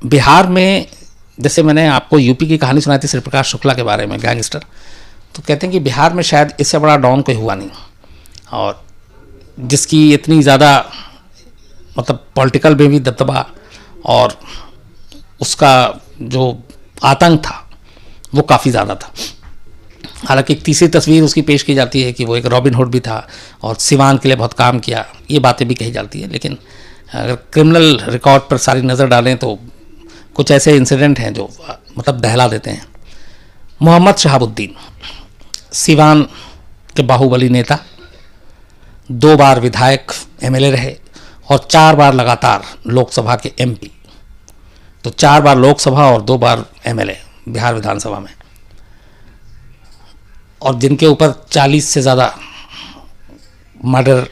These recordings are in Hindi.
बिहार में, जैसे मैंने आपको यूपी की कहानी सुनाई थी श्री प्रकाश शुक्ला के बारे में, गैंगस्टर, तो कहते हैं कि बिहार में शायद इससे बड़ा डॉन कोई हुआ नहीं, और जिसकी इतनी ज़्यादा मतलब पॉलिटिकल में भी दबदबा और उसका जो आतंक था वो काफ़ी ज़्यादा था। हालांकि एक तीसरी तस्वीर उसकी पेश की जाती है कि वो एक रॉबिन हुड भी था और सिवान के लिए बहुत काम किया, ये बातें भी कही जाती हैं। लेकिन अगर क्रिमिनल रिकॉर्ड पर सारी नज़र डालें तो कुछ ऐसे इंसिडेंट हैं जो मतलब दहला देते हैं। मोहम्मद शहाबुद्दीन सिवान के बाहुबली नेता, 2 बार विधायक एमएलए रहे और 4 बार लगातार लोकसभा के एमपी। तो 4 बार लोकसभा और 2 बार एमएलए बिहार विधानसभा में, और जिनके ऊपर 40 से ज़्यादा मर्डर,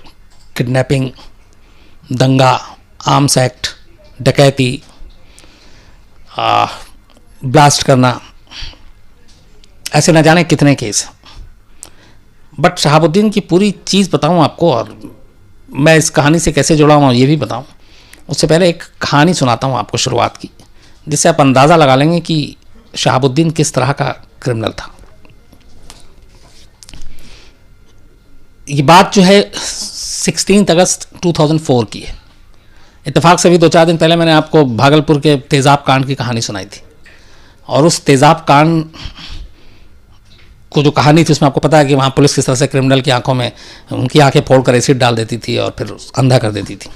किडनैपिंग, दंगा, आर्म्स एक्ट, डकैती, ब्लास्ट करना, ऐसे न जाने कितने केस। बट शहाबुद्दीन की पूरी चीज़ बताऊं आपको, और मैं इस कहानी से कैसे जुड़ा हूँ ये भी बताऊं, उससे पहले एक कहानी सुनाता हूँ आपको शुरुआत की, जिससे आप अंदाज़ा लगा लेंगे कि शहाबुद्दीन किस तरह का क्रिमिनल था। ये बात जो है 16 अगस्त 2004 की है। इत्तेफाक से भी 2-4 दिन पहले मैंने आपको भागलपुर के तेज़ाब कांड की कहानी सुनाई थी, और उस तेज़ाब कांड को जो कहानी थी उसमें आपको पता है कि वहाँ पुलिस किस तरह से क्रिमिनल की आंखों में, उनकी आंखें फोड़कर एसिड डाल देती थी और फिर अंधा कर देती थी।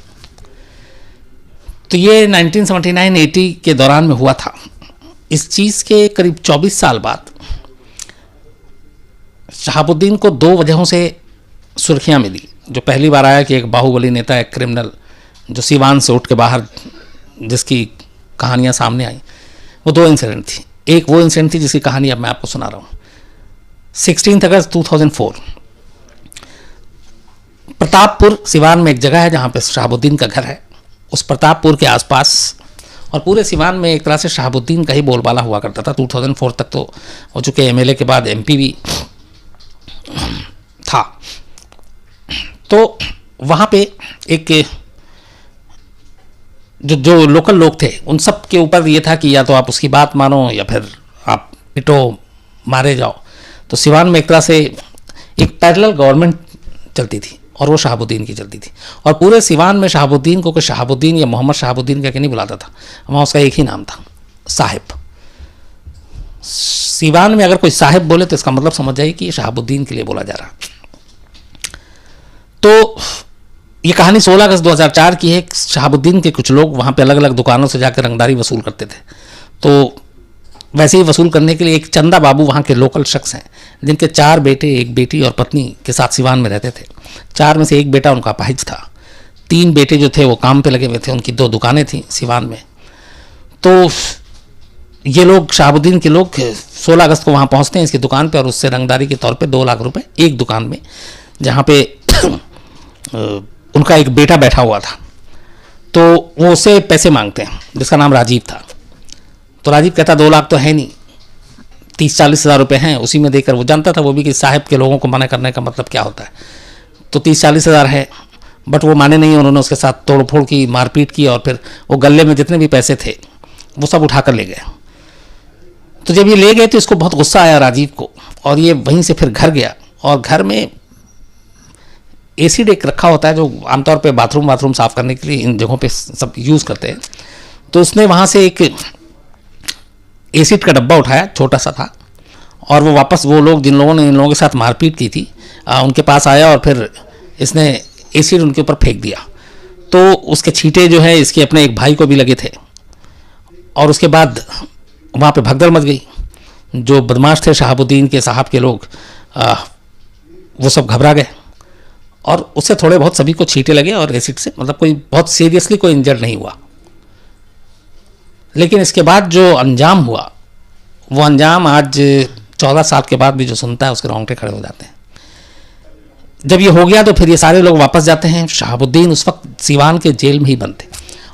तो ये 1979-80 के दौरान में हुआ था। इस चीज़ के करीब 24 साल बाद शहाबुद्दीन को 2 वजहों से सुर्खियाँ मिली। जो पहली बार आया कि एक बाहुबली नेता, एक क्रिमिनल जो सिवान से उठ के बाहर, जिसकी कहानियाँ सामने आई, वो 2 इंसिडेंट थी। एक वो इंसिडेंट थी जिसकी कहानी अब मैं आपको सुना रहा हूँ। 16 अगस्त 2004 प्रतापपुर सिवान में एक जगह है जहाँ पे शहाबुद्दीन का घर है। उस प्रतापपुर के आसपास और पूरे सिवान में एक तरह से शहाबुद्दीन का ही बोलबाला हुआ करता था। 2004 तक तो हो चुके, एमएलए के बाद एमपी भी था। तो वहाँ पे एक जो लोकल लोग थे उन सब के ऊपर ये था कि या तो आप उसकी बात मानो या फिर आप पिटो, मारे जाओ। तो सिवान में एक तरह से एक पैरेलल गवर्नमेंट चलती थी और वो शहाबुद्दीन की चलती थी, और पूरे सिवान में शहाबुद्दीन को कोई शहाबुद्दीन या मोहम्मद शहाबुद्दीन करके नहीं बुलाता था। वहाँ उसका एक ही नाम था, साहिब। सिवान में अगर कोई साहिब बोले तो इसका मतलब समझ जाइए कि ये शहाबुद्दीन के लिए बोला जा रहा। तो ये कहानी 16 अगस्त 2004 की है। शहाबुद्दीन के कुछ लोग वहाँ पे अलग अलग दुकानों से जाकर रंगदारी वसूल करते थे। तो वैसे ही वसूल करने के लिए एक चंदा बाबू वहाँ के लोकल शख्स हैं, जिनके 4 बेटे, 1 बेटी और पत्नी के साथ सिवान में रहते थे। 4 में से 1 बेटा उनका अपाहिज था। 3 बेटे जो थे वो काम पे लगे हुए थे, उनकी 2 दुकानें थी सिवान में। तो ये लोग, शहाबुद्दीन के लोग 16 अगस्त को वहाँ पहुँचते हैं इसकी दुकान पे, और उससे रंगदारी के तौर पे 2 लाख रुपए एक दुकान में, जहाँ पे उनका एक बेटा बैठा हुआ था, तो वो उससे पैसे मांगते हैं, जिसका नाम राजीव था। तो राजीव कहता 2 लाख तो है नहीं, 30-40 हज़ार रुपये हैं, उसी में देकर, वो जानता था वो भी कि साहब के लोगों को मना करने का मतलब क्या होता है। तो 30-40 हज़ार है, बट वो माने नहीं। उन्होंने उसके साथ तोड़फोड़ की, मारपीट की, और फिर वो गले में जितने भी पैसे थे वो सब उठा कर ले गए। तो जब ये ले गए तो इसको बहुत गुस्सा आया राजीव को, और ये वहीं से फिर घर गया, और घर में एसिड एक रखा होता है जो आमतौर पे बाथरूम साफ़ करने के लिए इन जगहों पे सब यूज़ करते हैं। तो उसने वहाँ से एक एसिड का डब्बा उठाया, छोटा सा था, और वो वापस वो लोग जिन लोगों ने इन लोगों के साथ मारपीट की थी उनके पास आया, और फिर इसने एसिड उनके ऊपर फेंक दिया। तो उसके छींटे जो है इसके अपने एक भाई को भी लगे थे, और उसके बाद वहाँ पे भगदड़ मच गई। जो बदमाश थे शहाबुद्दीन के साहब के लोग, वो सब घबरा गए, और उससे थोड़े बहुत सभी को छींटे लगे, और एसिड से मतलब कोई बहुत सीरियसली कोई इंजर्ड नहीं हुआ। लेकिन इसके बाद जो अंजाम हुआ, वो अंजाम आज 14 साल के बाद भी जो सुनता है उसके रोंगटे खड़े हो जाते हैं। जब ये हो गया तो फिर ये सारे लोग वापस जाते हैं। शहाबुद्दीन उस वक्त सिवान के जेल में ही बंद थे,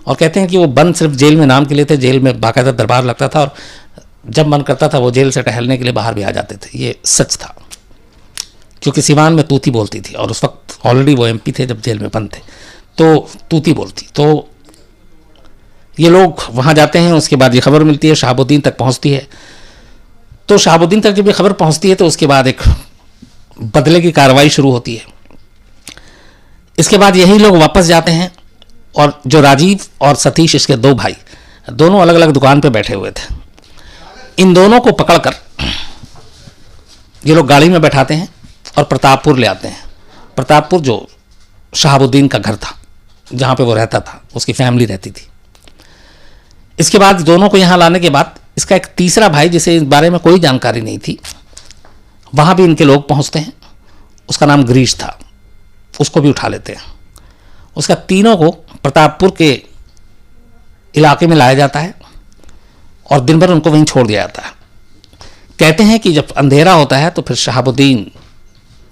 और कहते हैं कि वो बंद सिर्फ जेल में नाम के लिए थे। जेल में बाकायदा दरबार लगता था, और जब मन करता था वो जेल से टहलने के लिए बाहर भी आ जाते थे। ये सच था, क्योंकि सिवान में तूती बोलती थी, और उस वक्त ऑलरेडी वो एमपी थे जब जेल में बंद थे, तो तूती बोलती। तो ये लोग वहाँ जाते हैं, उसके बाद ये खबर मिलती है, शहाबुद्दीन तक पहुँचती है। तो शहाबुद्दीन तक जब ये खबर पहुँचती है तो उसके बाद एक बदले की कार्रवाई शुरू होती है। इसके बाद यही लोग वापस जाते हैं और जो राजीव और सतीश, इसके दो भाई, दोनों अलग अलग दुकान पे बैठे हुए थे, इन दोनों को पकड़कर ये लोग गाड़ी में बैठाते हैं और प्रतापपुर ले आते हैं। प्रतापपुर जो शहाबुद्दीन का घर था, जहाँ पे वो रहता था, उसकी फैमिली रहती थी। इसके बाद दोनों को यहाँ लाने के बाद इसका एक तीसरा भाई, जिसे इस बारे में कोई जानकारी नहीं थी, वहाँ भी इनके लोग पहुँचते हैं। उसका नाम गिरीश था, उसको भी उठा लेते हैं। उसका तीनों को प्रतापपुर के इलाके में लाया जाता है और दिन भर उनको वहीं छोड़ दिया जाता है। कहते हैं कि जब अंधेरा होता है तो फिर शहाबुद्दीन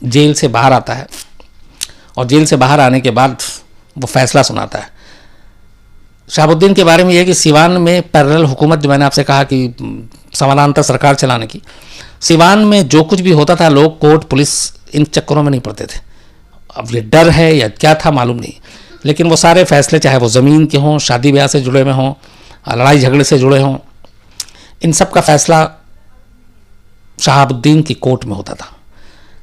जेल से बाहर आता है और जेल से बाहर आने के बाद वो फैसला सुनाता है। शहाबुद्दीन के बारे में यह है कि सिवान में पैरेलल हुकूमत, जो मैंने आपसे कहा कि समानांतर सरकार चलाने की, सिवान में जो कुछ भी होता था, लोग कोर्ट पुलिस इन चक्करों में नहीं पड़ते थे। अब ये डर है या क्या था मालूम नहीं, लेकिन वो सारे फैसले, चाहे वो ज़मीन के हों, शादी ब्याह से जुड़े में हों, लड़ाई झगड़े से जुड़े हों, इन सब का फैसला शहाबुद्दीन की कोर्ट में होता था।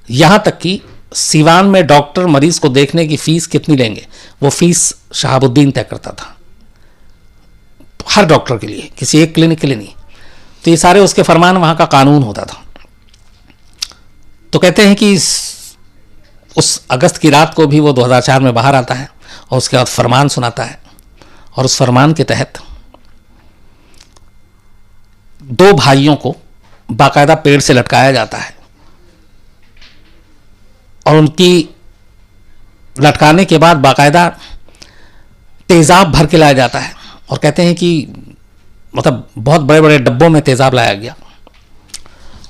यहाँ तक कि सिवान में डॉक्टर मरीज को देखने की फ़ीस कितनी लेंगे, वो फ़ीस शहाबुद्दीन तय करता था, हर डॉक्टर के लिए, किसी एक क्लिनिक के लिए नहीं। तो ये सारे उसके फरमान, वहाँ का कानून होता था। तो कहते हैं कि उस अगस्त की रात को भी वो 2004 में बाहर आता है और उसके बाद फरमान सुनाता है, और उस फरमान के तहत दो भाइयों को बाकायदा पेड़ से लटकाया जाता है और उनकी लटकाने के बाद बाकायदा तेज़ाब भर के लाया जाता है। और कहते हैं कि मतलब बहुत बड़े बड़े डब्बों में तेज़ाब लाया गया,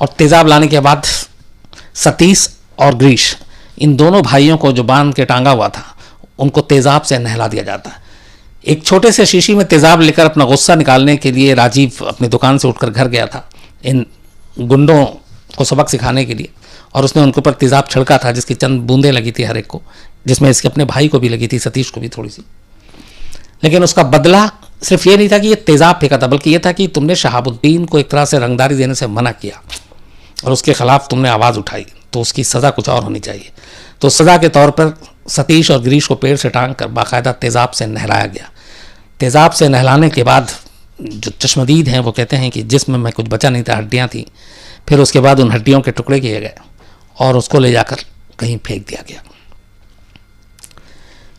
और तेज़ाब लाने के बाद सतीश और गिरीश, इन दोनों भाइयों को जो बांध के टांगा हुआ था, उनको तेज़ाब से नहला दिया जाता है। एक छोटे से शीशी में तेज़ाब लेकर अपना गुस्सा निकालने के लिए राजीव अपनी दुकान से उठकर घर गया था, इन गुंडों को सबक सिखाने के लिए, और उसने उनके ऊपर तेज़ाब छिड़का था, जिसकी चंद बूंदें लगी थी हर एक को, जिसमें इसके अपने भाई को भी लगी थी, सतीश को भी थोड़ी सी। लेकिन उसका बदला सिर्फ ये नहीं था कि ये तेज़ाब फेंका था, बल्कि ये था कि तुमने शहाबुद्दीन को एक तरह से रंगदारी देने से मना किया और उसके खिलाफ तुमने आवाज़ उठाई, तो उसकी सज़ा कुछ और होनी चाहिए। तो सज़ा के तौर पर सतीश और गिरीश को पेड़ से टांग कर बाकायदा तेज़ाब से नहलाया गया। तेज़ाब से नहलाने के बाद जो चश्मदीद हैं वो कहते हैं कि जिस्म में कुछ बचा नहीं था, हड्डियाँ थीं। फिर उसके बाद उन हड्डियों के टुकड़े किए गए और उसको ले जाकर कहीं फेंक दिया गया।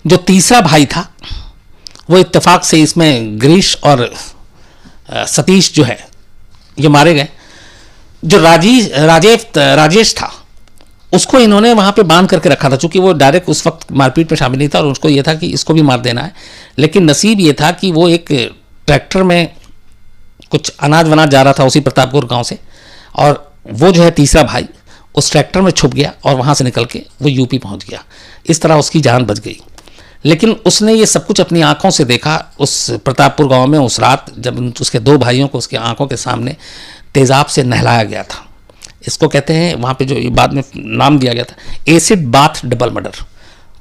जो तीसरा भाई था वो इत्तेफाक से, इसमें गिरीश और सतीश जो है ये मारे गए। जो राजेश था, उसको इन्होंने वहाँ पे बांध करके रखा था, चूँकि वो डायरेक्ट उस वक्त मारपीट में शामिल नहीं था और उसको ये था कि इसको भी मार देना है। लेकिन नसीब ये था कि वो एक ट्रैक्टर में कुछ अनाज वनाज जा रहा था उसी प्रतापपुर गांव से, और वो जो है तीसरा भाई उस ट्रैक्टर में छुप गया और वहाँ से निकल के वो यूपी पहुँच गया। इस तरह उसकी जान बच गई। लेकिन उसने ये सब कुछ अपनी आंखों से देखा उस प्रतापपुर गांव में उस रात, जब उसके दो भाइयों को उसके आंखों के सामने तेज़ाब से नहलाया गया था। इसको कहते हैं, वहाँ पे जो बाद में नाम दिया गया था, एसिड बाथ डबल मर्डर।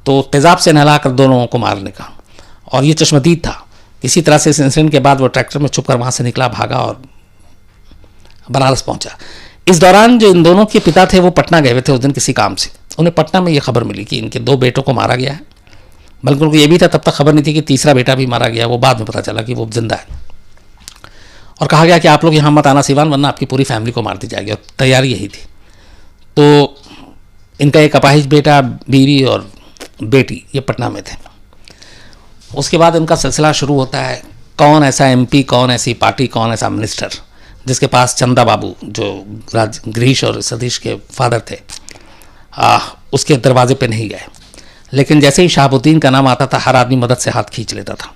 तो तेज़ाब से नहला कर दोनों को मारने का। और ये चश्मदीद था। इसी तरह से इस इंसिडेंट के बाद वो ट्रैक्टर में छुपकर वहाँ से निकला, भागा और बनारस पहुँचा। इस दौरान जो इन दोनों के पिता थे वो पटना गए हुए थे उस दिन किसी काम से। उन्हें पटना में ये खबर मिली कि इनके दो बेटों को मारा गया है, बल्कि उनको ये भी था, तब तक खबर नहीं थी कि तीसरा बेटा भी मारा गया। वो बाद में पता चला कि वो जिंदा है। और कहा गया कि आप लोग यहाँ मत आना सिवान, वरना आपकी पूरी फैमिली को मार दी जाएगी। और तैयारी यही थी। तो इनका एक अपाहिज बेटा, बीवी और बेटी ये पटना में थे। उसके बाद इनका सिलसिला शुरू होता है, कौन ऐसा एमपी, कौन ऐसी पार्टी, कौन ऐसा मिनिस्टर जिसके पास चंदा बाबू, जो गिरीश और सतीश के फादर थे, उसके दरवाजे पे नहीं गए। लेकिन जैसे ही शहाबुद्दीन का नाम आता था, हर आदमी मदद से हाथ खींच लेता था।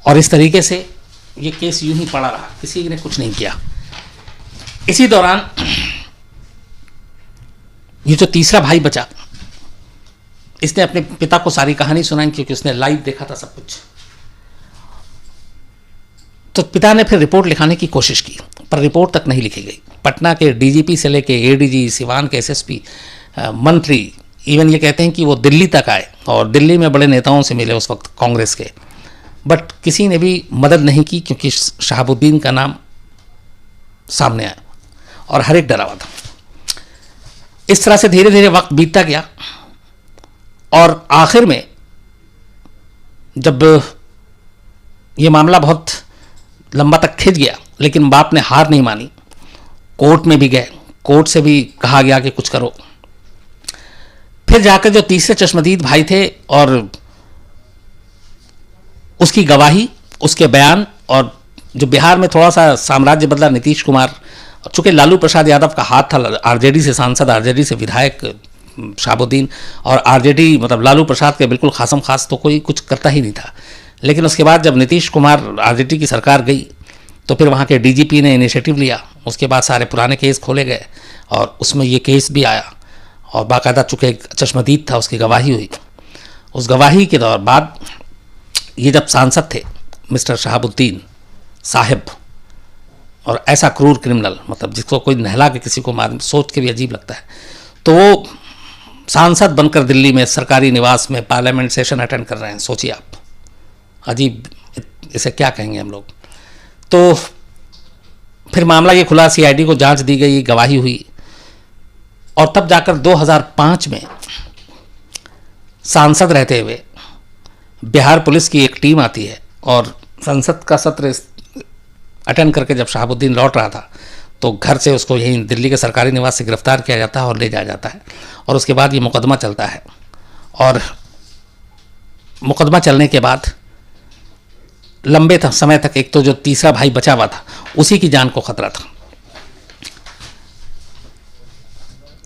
और इस तरीके से ये केस यूं ही पड़ा रहा, किसी ने कुछ नहीं किया। इसी दौरान ये जो तीसरा भाई बचा, इसने अपने पिता को सारी कहानी सुनाई, क्योंकि उसने लाइव देखा था सब कुछ। तो पिता ने फिर रिपोर्ट लिखाने की कोशिश की, पर रिपोर्ट तक नहीं लिखी गई। पटना के डीजीपी से लेके एडीजी, सिवान के एसएसपी, मंत्री, इवन ये कहते हैं कि वो दिल्ली तक आए और दिल्ली में बड़े नेताओं से मिले उस वक्त कांग्रेस के, बट किसी ने भी मदद नहीं की क्योंकि शहाबुद्दीन का नाम सामने आया और हर एक डरा हुआ था। इस तरह से धीरे धीरे वक्त बीतता गया और आखिर में जब ये मामला बहुत लंबा तक खिंच गया, लेकिन बाप ने हार नहीं मानी, कोर्ट में भी गए, कोर्ट से भी कहा गया कि कुछ करो। फिर जाकर जो तीसरे चश्मदीद भाई थे और उसकी गवाही, उसके बयान, और जो बिहार में थोड़ा सा साम्राज्य बदला नीतीश कुमार, चूंकि लालू प्रसाद यादव का हाथ था, आरजेडी से सांसद, आरजेडी से विधायक शहाबुद्दीन, और आरजेडी मतलब लालू प्रसाद के बिल्कुल खासम खास तो कोई कुछ करता ही नहीं था। लेकिन उसके बाद जब नीतीश कुमार आरजेडी की सरकार गई तो फिर वहाँ के डीजीपी ने इनिशिएटिव लिया, उसके बाद सारे पुराने केस खोले गए और उसमें ये केस भी आया और बाकायदा चूँकि एक चश्मदीद था उसकी गवाही हुई। उस गवाही के दौर बाद ये जब सांसद थे मिस्टर शहाबुद्दीन साहिब, और ऐसा क्रूर क्रिमिनल, मतलब जिसको कोई नहला के किसी को मार, सोच के भी अजीब लगता है, तो वो सांसद बनकर दिल्ली में सरकारी निवास में पार्लियामेंट सेशन अटेंड कर रहे हैं। सोचिए आप, अजीब, इसे क्या कहेंगे हम लोग। तो फिर मामला ये खुला, सीआईडी को जांच दी गई, गवाही हुई, और तब जाकर 2005 में सांसद रहते हुए बिहार पुलिस की एक टीम आती है और संसद का सत्र अटेंड करके जब शहाबुद्दीन लौट रहा था तो घर से उसको यहीं दिल्ली के सरकारी निवास से गिरफ्तार किया जाता है और ले जाया जाता है। और उसके बाद ये मुकदमा चलता है, और मुकदमा चलने के बाद लंबे समय तक एक तो जो तीसरा भाई बचा हुआ था उसी की जान को खतरा था।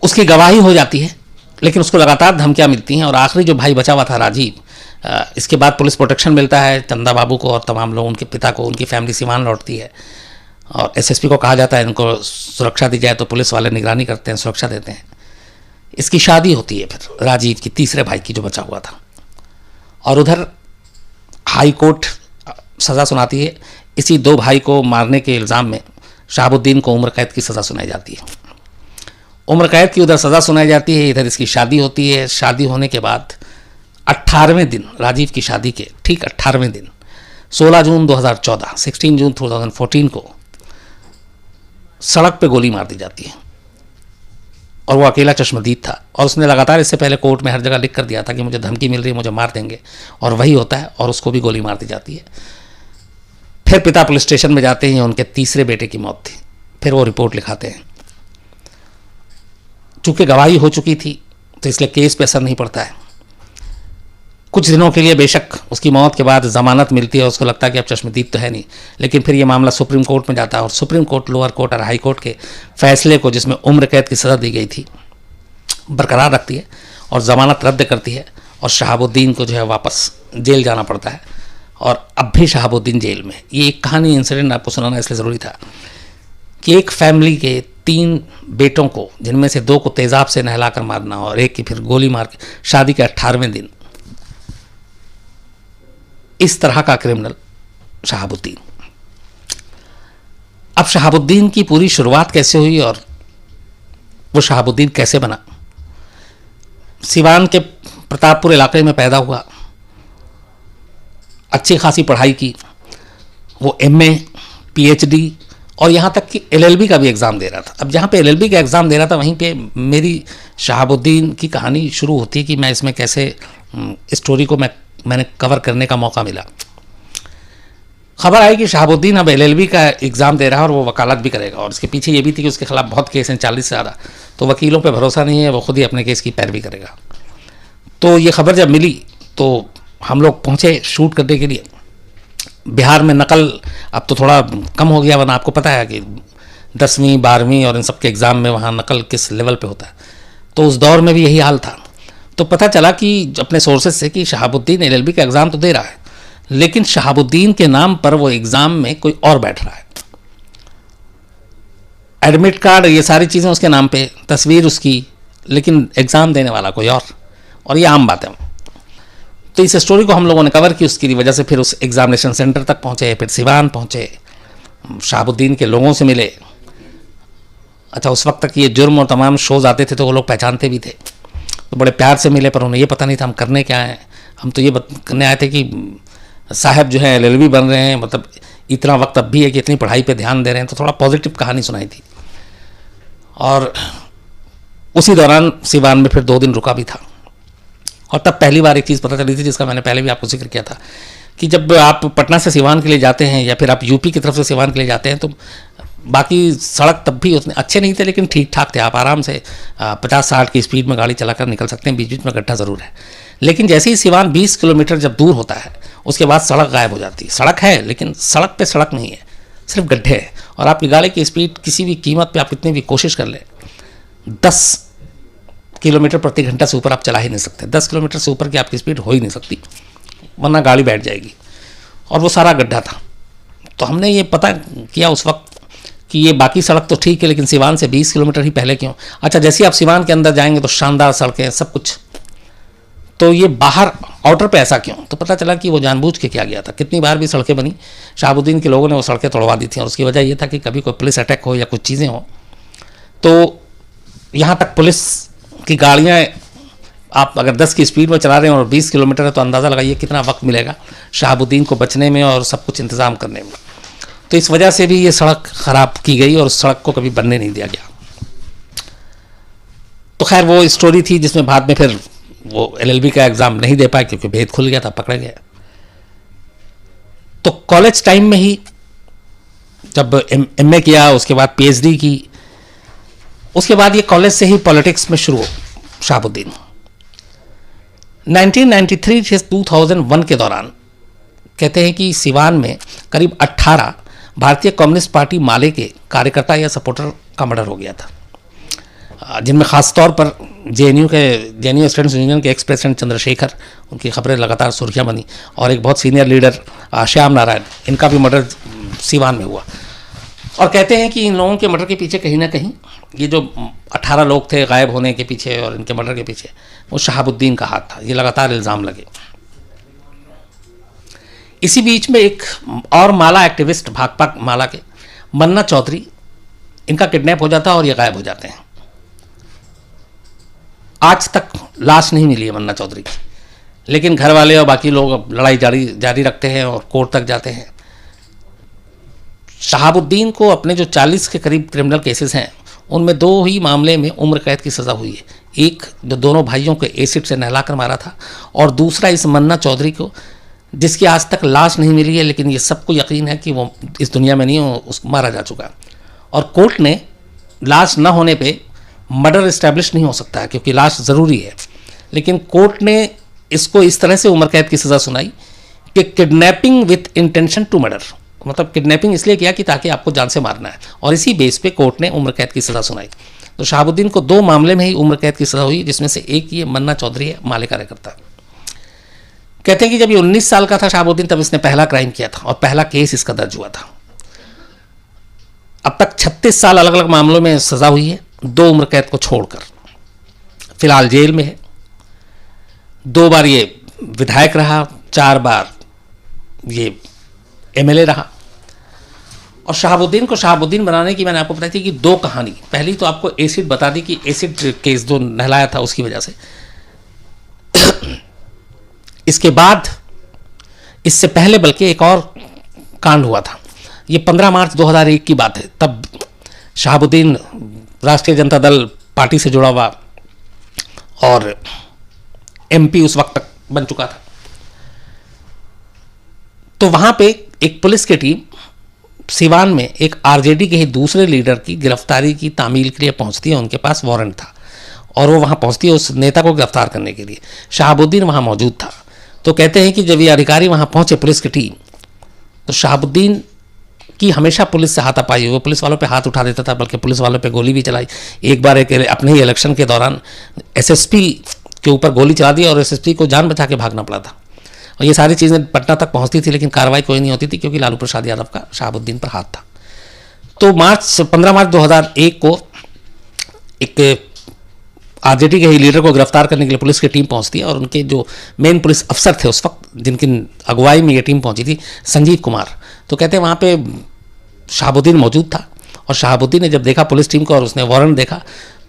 उसकी गवाही हो जाती है, लेकिन उसको लगातार धमकियां मिलती हैं, और आखिरी जो भाई बचा हुआ था राजीव, इसके बाद पुलिस प्रोटेक्शन मिलता है चंदा बाबू को और तमाम लोग, उनके पिता को, उनकी फैमिली सीवान लौटती है, और एसएसपी को कहा जाता है इनको सुरक्षा दी जाए, तो पुलिस वाले निगरानी करते हैं, सुरक्षा देते हैं। इसकी शादी होती है फिर राजीव की, तीसरे भाई की जो बचा हुआ था, और उधर हाई कोर्ट सज़ा सुनाती है। इसी दो भाई को मारने के इल्ज़ाम में शहाबुद्दीन को उम्र कैद की सज़ा सुनाई जाती है। उम्र कैद की उधर सज़ा सुनाई जाती है, इधर इसकी शादी होती है। शादी होने के बाद 18वें दिन, राजीव की शादी के ठीक 18वें दिन, 16 जून 2014, 16 जून 2014 को सड़क पे गोली मार दी जाती है, और वो अकेला चश्मदीद था, और उसने लगातार इससे पहले कोर्ट में हर जगह लिख कर दिया था कि मुझे धमकी मिल रही है, मुझे मार देंगे, और वही होता है, और उसको भी गोली मार दी जाती है। फिर पिता पुलिस स्टेशन में जाते हैं, उनके तीसरे बेटे की मौत थी, फिर वो रिपोर्ट लिखाते हैं। चूँकि गवाही हो चुकी थी तो इसलिए केस पे असर नहीं पड़ता है। कुछ दिनों के लिए बेशक उसकी मौत के बाद ज़मानत मिलती है, उसको लगता है कि अब चश्मदीद तो है नहीं, लेकिन फिर ये मामला सुप्रीम कोर्ट में जाता है, और सुप्रीम कोर्ट, लोअर कोर्ट और हाई कोर्ट के फैसले को, जिसमें उम्र कैद की सज़ा दी गई थी, बरकरार रखती है और ज़मानत रद्द करती है, और शहाबुद्दीन को जो है वापस जेल जाना पड़ता है, और अब भी शहाबुद्दीन जेल में। ये एक कहानी, इंसिडेंट आपको सुनाना इसलिए ज़रूरी था कि एक फैमिली के 3 बेटों को, जिनमें से 2 को तेज़ाब से नहलाकर मारना और एक की फिर गोली मार के, शादी के 18वें दिन, इस तरह का क्रिमिनल शहाबुद्दीन। अब शहाबुद्दीन की पूरी शुरुआत कैसे हुई और वो शहाबुद्दीन कैसे बना। सिवान के प्रतापपुर इलाके में पैदा हुआ, अच्छी खासी पढ़ाई की, वो एमए, पीएचडी और यहाँ तक कि एलएलबी का भी एग्ज़ाम दे रहा था। अब जहाँ पे एलएलबी का एग्ज़ाम दे रहा था, वहीं पे मेरी शहाबुद्दीन की कहानी शुरू होती है कि मैं इसमें कैसे स्टोरी को मैंने कवर करने का मौका मिला। खबर आई कि शहाबुद्दीन अब एलएलबी का एग्ज़ाम दे रहा है और वो वकालत भी करेगा, और इसके पीछे ये भी थी कि उसके खिलाफ बहुत केस हैं, 40 से ज़्यादा, तो वकीलों पे भरोसा नहीं है, वो खुद ही अपने केस की पैरवी करेगा। तो ये खबर जब मिली तो हम लोग पहुँचे शूट करने के लिए। बिहार में नकल अब तो थोड़ा कम हो गया, वरना आपको पता है कि 10वीं 12वीं और इन सब के एग्ज़ाम में वहाँ नकल किस लेवल पे होता है, तो उस दौर में भी यही हाल था। तो पता चला कि अपने सोर्सेज से कि शहाबुद्दीन एलएलबी का एग्ज़ाम तो दे रहा है, लेकिन शहाबुद्दीन के नाम पर वो एग्ज़ाम में कोई और बैठ रहा है। एडमिट कार्ड, ये सारी चीज़ें उसके नाम पे, तस्वीर उसकी, लेकिन एग्ज़ाम देने वाला कोई और ये आम बात है। तो इस स्टोरी को हम लोगों ने कवर की, उसकी वजह से फिर उस एग्जामिनेशन सेंटर तक पहुँचे, फिर सिवान पहुँचे, शहाबुद्दीन के लोगों से मिले। अच्छा, उस वक्त तक ये जुर्म और तमाम शोज़ आते थे तो वो लोग पहचानते भी थे, तो बड़े प्यार से मिले, पर उन्हें ये पता नहीं था हम करने क्या हैं। हम तो ये करने आए थे कि साहब जो है LLB बन रहे हैं, मतलब इतना वक्त अब भी है कि इतनी पढ़ाई पे ध्यान दे रहे हैं, तो थोड़ा पॉजिटिव कहानी सुनाई थी। और उसी दौरान सिवान में फिर 2 दिन रुका भी था। और तब पहली बार एक चीज़ पता चली थी जिसका मैंने पहले भी आपको जिक्र किया था कि जब आप पटना से सिवान के लिए जाते हैं या फिर आप यूपी की तरफ से सिवान के लिए जाते हैं तो बाकी सड़क तब भी उतने अच्छे नहीं थे, लेकिन ठीक ठाक थे। आप आराम से 50-60 की स्पीड में गाड़ी चलाकर निकल सकते हैं, बीच बीच में गड्ढा ज़रूर है। लेकिन जैसे ही सिवान 20 किलोमीटर जब दूर होता है उसके बाद सड़क गायब हो जाती है। सड़क है लेकिन सड़क पे सड़क नहीं है, सिर्फ गड्ढे हैं। और आपकी गाड़ी की स्पीड किसी भी कीमत पे आप कितनी भी कोशिश कर लें 10 किलोमीटर प्रति घंटा से ऊपर आप चला ही नहीं सकते। 10 किलोमीटर से ऊपर की आपकी स्पीड हो ही नहीं सकती, वरना गाड़ी बैठ जाएगी। और वो सारा गड्ढा था। तो हमने ये पता किया उस वक्त कि ये बाकी सड़क तो ठीक है, लेकिन सिवान से 20 किलोमीटर ही पहले क्यों। अच्छा, जैसे ही आप सिवान के अंदर जाएंगे तो शानदार सड़कें, सब कुछ, तो ये बाहर आउटर पे ऐसा क्यों। तो पता चला कि वो जानबूझ के किया गया था। कितनी बार भी सड़कें बनी, शहाबुद्दीन के लोगों ने वो सड़कें तोड़वा दी थी। और उसकी वजह ये था कि कभी कोई पुलिस अटैक हो या कुछ चीज़ें हो, तो यहाँ तक पुलिस की गाड़ियाँ आप अगर 10 की स्पीड में चला रहे हैं और 20 किलोमीटर है, तो अंदाज़ा लगाइए कितना वक्त मिलेगा शहाबुद्दीन को बचने में और सब कुछ इंतज़ाम करने में। तो इस वजह से भी ये सड़क ख़राब की गई और उस सड़क को कभी बनने नहीं दिया गया। तो खैर वो स्टोरी थी जिसमें बाद में फिर वो LLB का एग्ज़ाम नहीं दे पाए क्योंकि भेद खुल गया था, पकड़े गए। तो कॉलेज टाइम में ही जब MA किया, उसके बाद PhD की, उसके बाद ये कॉलेज से ही पॉलिटिक्स में शुरू हो शहाबुद्दीन। 1993 से 2001 के दौरान कहते हैं कि सिवान में करीब 18 भारतीय कम्युनिस्ट पार्टी माले के कार्यकर्ता या सपोर्टर का मर्डर हो गया था, जिनमें खास तौर पर JNU स्टूडेंट्स यूनियन के एक्स प्रेसिडेंट चंद्रशेखर, उनकी खबरें लगातार सुर्खियां बनी, और एक बहुत सीनियर लीडर श्याम नारायण, इनका भी मर्डर सिवान में हुआ। और कहते हैं कि इन लोगों के मर्डर के पीछे कहीं ना कहीं ये जो 18 लोग थे गायब होने के पीछे और इनके मर्डर के पीछे, वो शहाबुद्दीन का हाथ था। ये लगातार इल्ज़ाम लगे। इसी बीच में एक और माला एक्टिविस्ट, भाकपा माला के मन्ना चौधरी, इनका किडनैप हो जाता है और ये गायब हो जाते हैं। आज तक लाश नहीं मिली है मन्ना चौधरी की, लेकिन घर वाले और बाकी लोग लड़ाई जारी रखते हैं और कोर्ट तक जाते हैं। शहाबुद्दीन को अपने जो 40 के करीब क्रिमिनल केसेस हैं, उनमें 2 ही मामले में उम्र कैद की सज़ा हुई है। एक जो दोनों भाइयों को एसिड से नहलाकर मारा था, और दूसरा इस मन्ना चौधरी को, जिसकी आज तक लाश नहीं मिली है, लेकिन ये सबको यकीन है कि वो इस दुनिया में नहीं हो, उसको मारा जा चुका है। और कोर्ट ने लाश न होने पे मर्डर इस्टेब्लिश नहीं हो सकता है क्योंकि लाश ज़रूरी है, लेकिन कोर्ट ने इसको इस तरह से उम्र कैद की सज़ा सुनाई कि kidnapping with intention to murder, मतलब किडनैपिंग इसलिए किया कि ताकि आपको जान से मारना है, और इसी बेस पे कोर्ट ने उम्र कैद की सज़ा सुनाई। तो शहाबुद्दीन को 2 मामले में ही उम्र कैद की सज़ा हुई, जिसमें से एक ये मन्ना चौधरी है, माले कार्यकर्ता। कहते हैं कि जब ये 19 साल का था शहाबुद्दीन, तब इसने पहला क्राइम किया था और पहला केस इसका दर्ज हुआ था। अब तक 36 साल अलग अलग मामलों में सज़ा हुई है, 2 उम्र कैद को छोड़कर। फिलहाल जेल में है। 2 बार ये विधायक रहा, 4 बार ये MLA रहा। और शहाबुद्दीन को शहाबुद्दीन बनाने की मैंने आपको बताई थी कि 2 कहानी। पहली तो आपको एसिड बता दी कि एसिड केस जो नहलाया था उसकी वजह से। इसके बाद इससे पहले बल्कि एक और कांड हुआ था। ये 15 मार्च 2001 की बात है। तब शहाबुद्दीन राष्ट्रीय जनता दल पार्टी से जुड़ा हुआ और MP उस वक्त तक बन चुका था। तो वहां पे एक पुलिस की टीम सिवान में एक RJD के ही दूसरे लीडर की गिरफ्तारी की तामील के लिए पहुंचती है। उनके पास वारंट था और वो वहां पहुंचती है उस नेता को गिरफ्तार करने के लिए। शहाबुद्दीन वहां मौजूद था। तो कहते हैं कि जब ये अधिकारी वहां पहुंचे, पुलिस की टीम, तो शहाबुद्दीन की हमेशा पुलिस से हाथापाई हुई। वो पुलिस वालों पे हाथ उठा देता था, बल्कि पुलिस वालों पे गोली भी चलाई। एक बार अपने ही इलेक्शन के दौरान SSP के ऊपर गोली चला दी और SSP को जान बचा के भागना पड़ा था। और ये सारी चीज़ें पटना तक पहुंचती थी, लेकिन कार्रवाई कोई नहीं होती थी क्योंकि लालू प्रसाद यादव का शहाबुद्दीन पर हाथ था। तो 15 मार्च 2001 को एक RJD के ही लीडर को गिरफ्तार करने के लिए पुलिस की टीम पहुंचती है। और उनके जो मेन पुलिस अफसर थे उस वक्त, जिनकी अगुवाई में ये टीम पहुंची थी, संजीव कुमार, तो कहते हैं वहाँ पे शहाबुद्दीन मौजूद था। और शहाबुद्दीन ने जब देखा पुलिस टीम को और उसने वारंट देखा,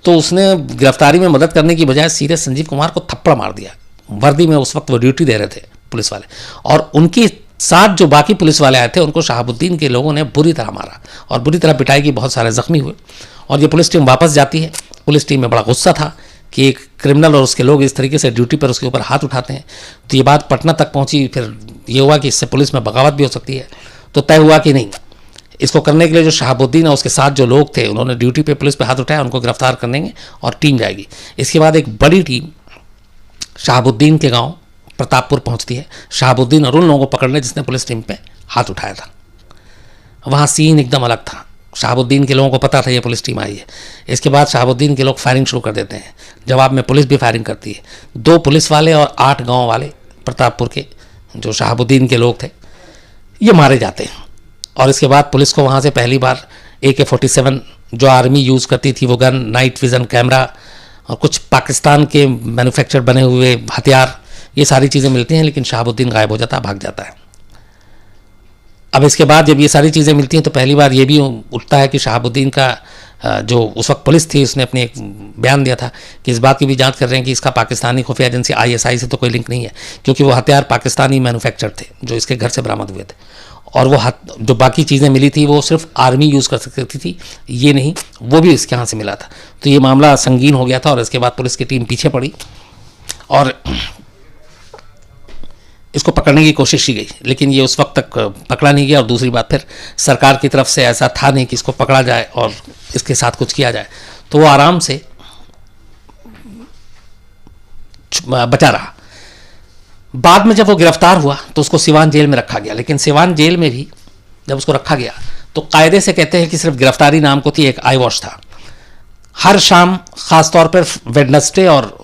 तो उसने गिरफ्तारी में मदद करने की बजाय सीधे संजीव कुमार को थप्पड़ मार दिया। वर्दी में उस वक्त वो ड्यूटी दे रहे थे पुलिस वाले, और उनकी साथ जो बाकी पुलिस वाले आए थे उनको शहाबुद्दीन के लोगों ने बुरी तरह मारा और बुरी तरह पिटाई की, बहुत सारे जख्मी हुए। और ये पुलिस टीम वापस जाती है। पुलिस टीम में बड़ा गुस्सा था कि एक क्रिमिनल और उसके लोग इस तरीके से ड्यूटी पर उसके ऊपर हाथ उठाते हैं। तो ये बात पटना तक पहुंची। फिर ये हुआ कि इससे पुलिस में बगावत भी हो सकती है। तो तय हुआ कि नहीं, इसको करने के लिए जो शहाबुद्दीन और उसके साथ जो लोग थे उन्होंने ड्यूटी पे पुलिस पे हाथ उठाया, उनको गिरफ्तार करेंगे और टीम जाएगी। इसके बाद एक बड़ी टीम शहाबुद्दीन के गांव प्रतापपुर पहुंचती है, शहाबुद्दीन और उन लोगों को पकड़ने जिसने पुलिस टीम पे हाथ उठाया था। वहाँ सीन एकदम अलग था। शहाबुद्दीन के लोगों को पता था ये पुलिस टीम आई है। इसके बाद शहाबुद्दीन के लोग फायरिंग शुरू कर देते हैं। जवाब में पुलिस भी फायरिंग करती है। 2 पुलिस वाले और 8 गांव वाले प्रतापपुर के जो शहाबुद्दीन के लोग थे ये मारे जाते हैं। और इसके बाद पुलिस को वहाँ से पहली बार AK-47 जो आर्मी यूज़ करती थी वो गन, नाइट विज़न कैमरा और कुछ पाकिस्तान के मैन्युफैक्चर बने हुए हथियार, ये सारी चीज़ें मिलती हैं। लेकिन शहाबुद्दीन गायब हो जाता है, भाग जाता है। अब इसके बाद जब ये सारी चीज़ें मिलती हैं तो पहली बार ये भी उठता है कि शहाबुद्दीन का जो उस वक्त पुलिस थी उसने अपने एक बयान दिया था कि इस बात की भी जांच कर रहे हैं कि इसका पाकिस्तानी खुफिया एजेंसी ISI से तो कोई लिंक नहीं है, क्योंकि वो हथियार पाकिस्तानी मैन्युफैक्चर थे जो इसके घर से बरामद हुए थे। और वो जो बाकी चीज़ें मिली थी वो सिर्फ आर्मी यूज़ कर सकती थी, ये नहीं, वो भी इसके यहाँ से मिला था। तो ये मामला संगीन हो गया था। और इसके बाद पुलिस की टीम पीछे पड़ी और इसको पकड़ने की कोशिश की गई, लेकिन ये उस वक्त तक पकड़ा नहीं गया। और दूसरी बात, फिर सरकार की तरफ से ऐसा था नहीं कि इसको पकड़ा जाए और इसके साथ कुछ किया जाए, तो वो आराम से बचा रहा। बाद में जब वो गिरफ्तार हुआ तो उसको सिवान जेल में रखा गया। लेकिन सिवान जेल में भी जब उसको रखा गया तो कायदे से कहते हैं कि सिर्फ गिरफ्तारी नाम को थी, एक आई वॉश था। हर शाम, ख़ासतौर पर वेडनेसडे और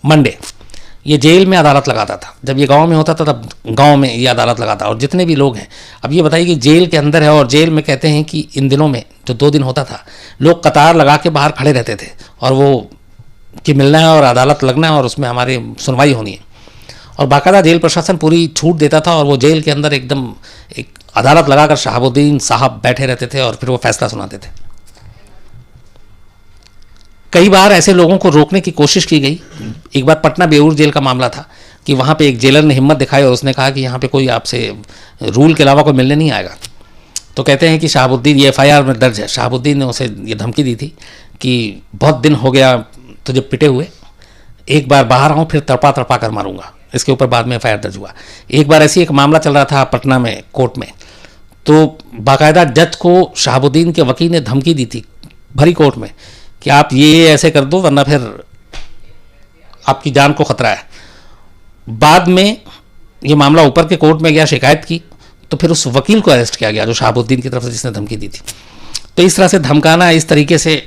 मंडे, ये जेल में अदालत लगाता था। जब ये गांव में होता था तब गांव में ये अदालत लगाता। और जितने भी लोग हैं, अब ये बताइए कि जेल के अंदर है और जेल में कहते हैं कि इन दिनों में जो 2 दिन होता था, लोग कतार लगा के बाहर खड़े रहते थे और वो कि मिलना है और अदालत लगना है और उसमें हमारी सुनवाई होनी है। और बाकायदा जेल प्रशासन पूरी छूट देता था और वो जेल के अंदर एकदम एक अदालत लगाकर शहाबुद्दीन साहब बैठे रहते थे और फिर वो फैसला सुनाते थे। कई बार ऐसे लोगों को रोकने की कोशिश की गई। एक बार पटना बेऊर जेल का मामला था कि वहाँ पे एक जेलर ने हिम्मत दिखाई और उसने कहा कि यहाँ पे कोई आपसे रूल के अलावा कोई मिलने नहीं आएगा। तो कहते हैं कि शहाबुद्दीन, ये FIR में दर्ज है, शहाबुद्दीन ने उसे ये धमकी दी थी कि बहुत दिन हो गया तुझे पिटे हुए, एक बार बाहर आऊँ फिर तड़पा तड़पा कर मारूंगा। इसके ऊपर बाद में FIR दर्ज हुआ। एक बार ऐसी एक मामला चल रहा था पटना में कोर्ट में, तो बाकायदा जज को शहाबुद्दीन के वकील ने धमकी दी थी भरी कोर्ट में कि आप ये ऐसे कर दो वरना फिर आपकी जान को खतरा है। बाद में ये मामला ऊपर के कोर्ट में गया, शिकायत की, तो फिर उस वकील को अरेस्ट किया गया जो शहाबुद्दीन की तरफ से जिसने धमकी दी थी। तो इस तरह से धमकाना, इस तरीके से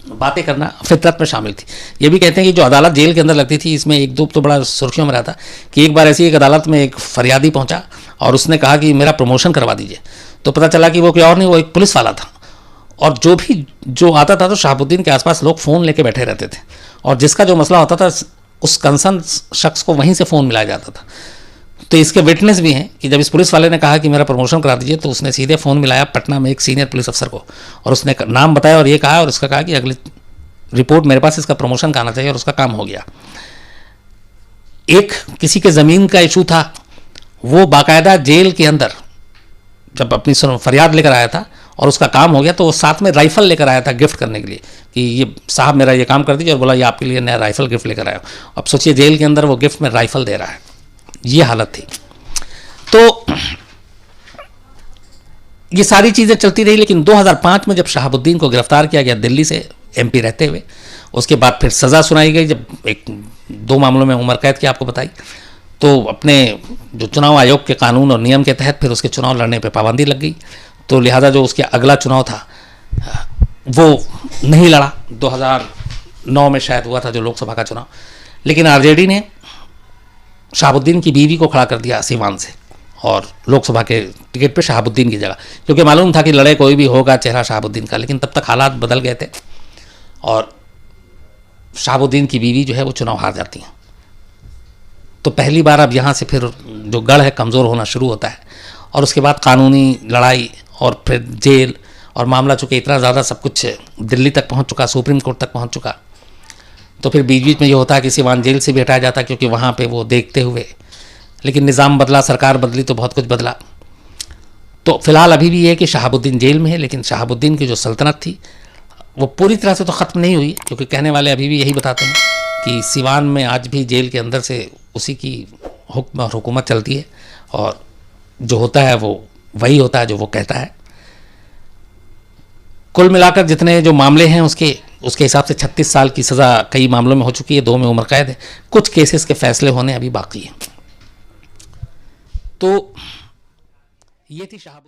बातें करना फितरत में शामिल थी। ये भी कहते हैं कि जो अदालत जेल के अंदर लगती थी, इसमें एक दो तो बड़ा सुर्खियों में रहा था कि एक बार ऐसी एक अदालत में एक फरियादी पहुंचा और उसने कहा कि मेरा प्रमोशन करवा दीजिए। तो पता चला कि वो कोई और नहीं, वो एक पुलिस वाला था। और जो आता था तो शहाबुद्दीन के आसपास लोग फ़ोन लेके बैठे रहते थे और जिसका जो मसला होता था उस कंसर्न शख्स को वहीं से फ़ोन मिलाया जाता था। तो इसके विटनेस भी हैं कि जब इस पुलिस वाले ने कहा कि मेरा प्रमोशन करा दीजिए तो उसने सीधे फ़ोन मिलाया पटना में एक सीनियर पुलिस अफसर को और उसने नाम बताया और ये कहा और उसका कहा कि अगली रिपोर्ट मेरे पास इसका प्रमोशन का आना चाहिए, और उसका काम हो गया। एक किसी के ज़मीन का इशू था, वो बाकायदा जेल के अंदर जब अपनी फरियाद लेकर आया था और उसका काम हो गया तो वो साथ में राइफ़ल लेकर आया था गिफ्ट करने के लिए कि ये साहब मेरा ये काम कर दीजिए, और बोला ये आपके लिए नया राइफ़ल गिफ्ट लेकर आया। अब सोचिए जेल के अंदर वो गिफ्ट में राइफ़ल दे रहा है, ये हालत थी। तो ये सारी चीज़ें चलती रही। लेकिन 2005 में जब शहाबुद्दीन को गिरफ्तार किया गया दिल्ली से MP रहते हुए, उसके बाद फिर सज़ा सुनाई गई। जब 2 मामलों में उम्र कैद की आपको बताई, तो अपने जो चुनाव आयोग के कानून और नियम के तहत फिर उसके चुनाव लड़ने पे पाबंदी लग गई। तो लिहाजा जो उसके अगला चुनाव था वो नहीं लड़ा। 2009 में शायद हुआ था जो लोकसभा का चुनाव। लेकिन RJD ने शहाबुद्दीन की बीवी को खड़ा कर दिया सीवान से और लोकसभा के टिकट पे शहाबुद्दीन की जगह, क्योंकि मालूम था कि लड़े कोई भी होगा चेहरा शहाबुद्दीन का। लेकिन तब तक हालात बदल गए थे और शहाबुद्दीन की बीवी जो है वो चुनाव हार जाती हैं। तो पहली बार अब यहाँ से फिर जो गढ़ है कमज़ोर होना शुरू होता है और उसके बाद कानूनी लड़ाई और फिर जेल, और मामला चूँकि इतना ज़्यादा सब कुछ दिल्ली तक पहुँच चुका, सुप्रीम कोर्ट तक पहुँच चुका, तो फिर बीच बीच में ये होता है कि सिवान जेल से भी हटाया जाता, क्योंकि वहाँ पे वो देखते हुए लेकिन निज़ाम बदला, सरकार बदली तो बहुत कुछ बदला। तो फिलहाल अभी भी ये है कि शहाबुद्दीन जेल में है, लेकिन शहाबुद्दीन की जो सल्तनत थी वो पूरी तरह से तो ख़त्म नहीं हुई, क्योंकि कहने वाले अभी भी यही बताते हैं कि सिवान में आज भी जेल के अंदर से उसी की हुक्म और हुकूमत चलती है, और जो होता है वो वही होता है जो वो कहता है। कुल मिलाकर जितने जो मामले हैं उसके हिसाब से 36 साल की सज़ा कई मामलों में हो चुकी है, 2 में उम्र कैद है, कुछ केसेस के फैसले होने अभी बाकी हैं। तो ये थी शहाबुद्दीन।